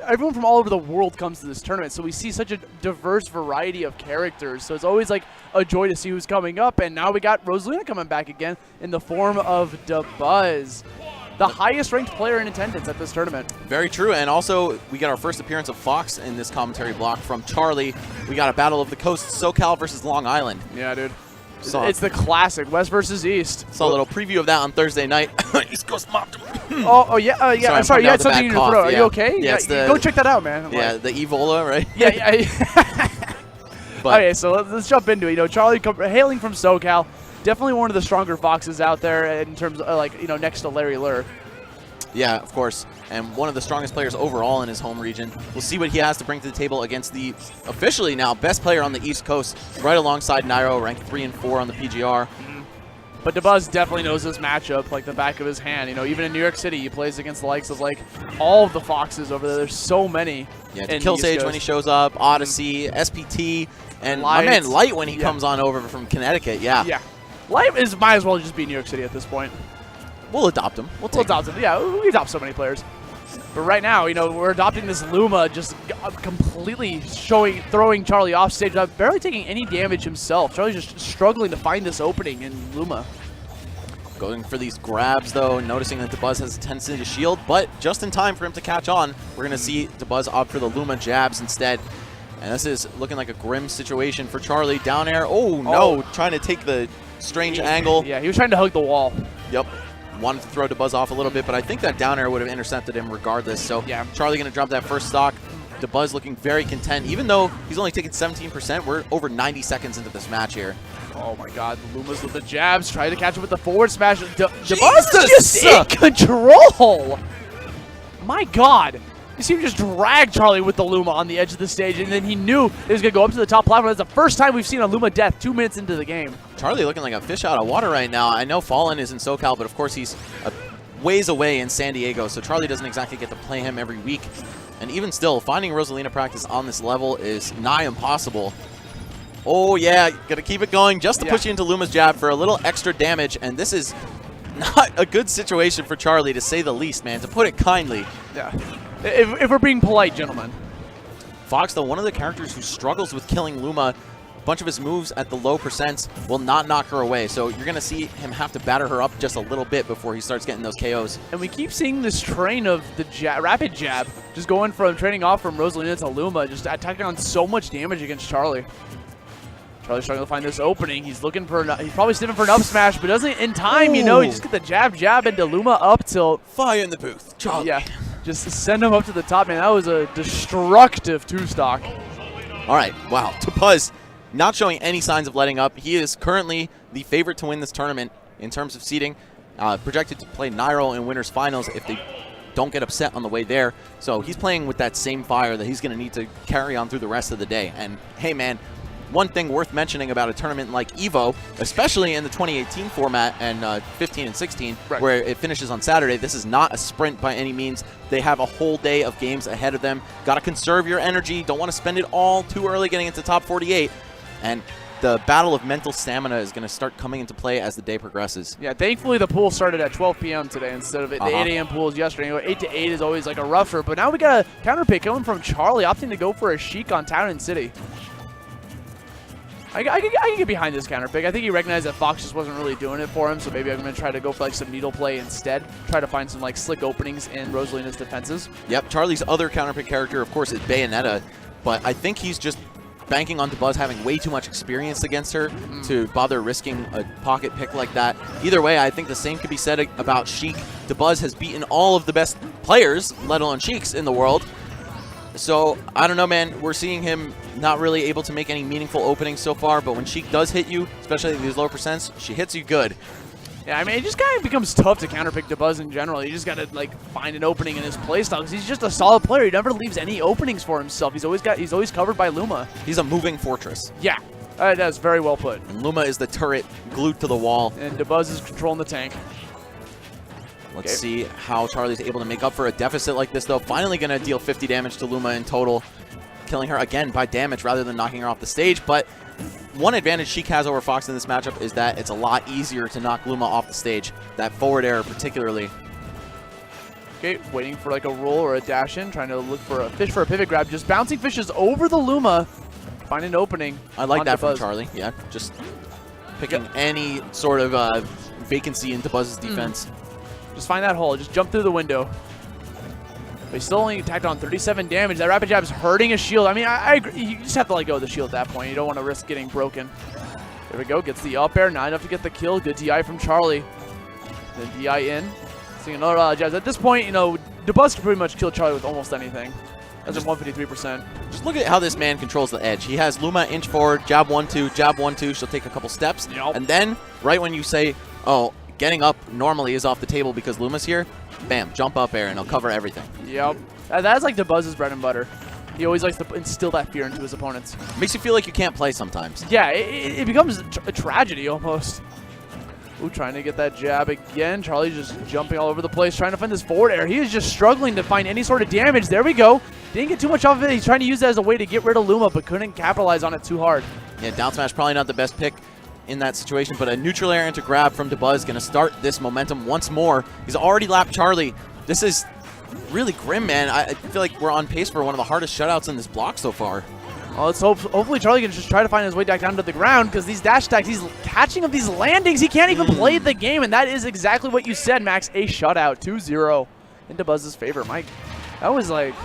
everyone from all over the world comes to this tournament, so we see such a diverse variety of characters. So it's always like a joy to see who's coming up. And now we got Rosalina coming back again in the form of Dabuz, the highest ranked player in attendance at this tournament. Very true. And also, we got our first appearance of Fox in this commentary block from Charlie. We got a battle of the coast, SoCal versus Long Island. Yeah, dude. It's the classic, West versus East. Saw a little preview of that on Thursday night. East Coast mopped. Yeah. Sorry, I'm sorry, you had something in your throat. Yeah. Are you okay? Yeah, go check that out, man. Yeah, the Evola, right? Yeah. But okay, so let's jump into it. You know, Charlie, hailing from SoCal, definitely one of the stronger Foxes out there in terms of, next to Larry Lurr. Yeah, of course, and one of the strongest players overall in his home region. We'll see what he has to bring to the table against the officially now best player on the East Coast, right alongside Nairo, ranked 3 and 4 on the PGR. But Dabuz definitely knows this matchup like the back of his hand. You know, even in New York City, he plays against the likes of all of the Foxes over there. There's so many. Yeah, Kill Sage when he shows up, Odyssey, SPT, and my man Light when he comes on over from Connecticut. Yeah. Yeah. Light might as well just be New York City at this point. We'll adopt him. We'll adopt him. Yeah, we adopt so many players. But right now, we're adopting this Luma, just completely throwing Charlie off stage without barely taking any damage himself. Charlie's just struggling to find this opening in Luma. Going for these grabs, though, noticing that Dabuz has a tendency to shield, but just in time for him to catch on, we're going to see Dabuz opt for the Luma jabs instead. And this is looking like a grim situation for Charlie. Down air. Oh, no. Trying to take the strange angle. Yeah, he was trying to hug the wall. Yep. Wanted to throw Dabuz off a little bit, but I think that down air would have intercepted him regardless. So yeah. Charlie going to drop that first stock. Dabuz looking very content. Even though he's only taken 17%, we're over 90 seconds into this match here. Oh my god, Luma's with the jabs, trying to catch him with the forward smash. Dabuz just in control! My god. You see him just drag Charlie with the Luma on the edge of the stage, and then he knew he was going to go up to the top platform. That's the first time we've seen a Luma death 2 minutes into the game. Charlie looking like a fish out of water right now. I know Fallen is in SoCal, but of course he's a ways away in San Diego, so Charlie doesn't exactly get to play him every week. And even still, finding Rosalina practice on this level is nigh impossible. Oh yeah, got to keep it going just to push you into Luma's jab for a little extra damage, and this is not a good situation for Charlie, to say the least, man, to put it kindly. Yeah. If we're being polite, gentlemen. Fox, though, one of the characters who struggles with killing Luma, a bunch of his moves at the low percents will not knock her away. So you're going to see him have to batter her up just a little bit before he starts getting those KOs. And we keep seeing this train of the rapid jab, just going from trading off from Rosalina to Luma, just attacking on so much damage against Charlie. Charlie's trying to find this opening. He's looking for, he's probably sniffing for an up smash, but doesn't in time, you know, he just get the jab into Luma up tilt. Fire in the booth, Charlie. Yeah. Just send him up to the top, man. That was a destructive two-stock. All right, wow. Dabuz not showing any signs of letting up. He is currently the favorite to win this tournament in terms of seeding. Projected to play Nairo in winners finals if they don't get upset on the way there. So he's playing with that same fire that he's going to need to carry on through the rest of the day. And hey, man, one thing worth mentioning about a tournament like EVO, especially in the 2018 format and 15 and 16, where it finishes on Saturday, this is not a sprint by any means. They have a whole day of games ahead of them. Got to conserve your energy. Don't want to spend it all too early getting into top 48. And the battle of mental stamina is going to start coming into play as the day progresses. Yeah, thankfully the pool started at 12 p.m. today instead of the 8 a.m. pools yesterday. You know, 8 to 8 is always like a rougher, but now we got a counter pick coming from Charlie, opting to go for a Sheik on Town and City. I can get behind this counter pick. I think he recognized that Fox just wasn't really doing it for him, so maybe I'm going to try to go for like some needle play instead. Try to find some like slick openings in Rosalina's defenses. Yep, Charlie's other counter pick character, of course, is Bayonetta, but I think he's just banking on Dabuz having way too much experience against her to bother risking a pocket pick like that. Either way, I think the same could be said about Sheik. Dabuz has beaten all of the best players, let alone Sheiks, in the world. So, I don't know, man. We're seeing him not really able to make any meaningful openings so far, but when Sheik does hit you, especially at these low percents, she hits you good. Yeah, I mean, it just kind of becomes tough to counterpick Dabuz in general. You just got to, like, find an opening in his playstyle because he's just a solid player. He never leaves any openings for himself. He's always covered by Luma. He's a moving fortress. Yeah, that's very well put. And Luma is the turret glued to the wall. And Dabuz is controlling the tank. Let's see how Charlie's able to make up for a deficit like this, though. Finally going to deal 50 damage to Luma in total, killing her again by damage rather than knocking her off the stage. But one advantage Sheik has over Fox in this matchup is that it's a lot easier to knock Luma off the stage. That forward air particularly. Okay, waiting for like a roll or a dash in, trying to look for a fish for a pivot grab. Just bouncing fishes over the Luma, find an opening. I like that from Charlie. Yeah, just picking any sort of vacancy into Buzz's defense. Just find that hole. Just jump through the window. But he's still only attacked on 37 damage. That rapid jab is hurting his shield. I mean, I agree. You just have to let go of the shield at that point. You don't want to risk getting broken. There we go. Gets the up air. Not enough to get the kill. Good DI from Charlie. Then DI in. Seeing another jabs. At this point, you know, Dabuz can pretty much kill Charlie with almost anything. That's at 153%. Just look at how this man controls the edge. He has Luma inch forward, jab 1-2, jab 1-2. She'll take a couple steps. Yep. And then, right when you say, oh, getting up normally is off the table because Luma's here, bam, jump up air, and he'll cover everything. Yep. That's like Dabuz's bread and butter. He always likes to instill that fear into his opponents. Makes you feel like you can't play sometimes. Yeah, it becomes a tragedy almost. Ooh, trying to get that jab again. Charlie's just jumping all over the place, trying to find this forward air. He is just struggling to find any sort of damage. There we go. Didn't get too much off of it. He's trying to use that as a way to get rid of Luma, but couldn't capitalize on it too hard. Yeah, down smash probably not the best pick in that situation, but a neutral air into grab from Dabuz going to start this momentum once more. He's already lapped Charlie. This is really grim, man. I feel like we're on pace for one of the hardest shutouts in this block so far. Well, let's hope. Hopefully, Charlie can just try to find his way back down to the ground because these dash attacks, he's catching up these landings. He can't even play the game, and that is exactly what you said, Max. A shutout, 2-0 in Dabuz's favor. Mike, that was like,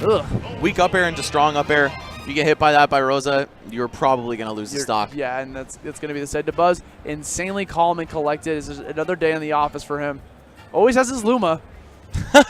ugh. Weak up air into strong up air. If you get hit by that by Rosa, you're probably going to lose the stock. Yeah, and that's going to be the said. Dabuz, insanely calm and collected. It's just another day in the office for him. Always has his Luma. Dude,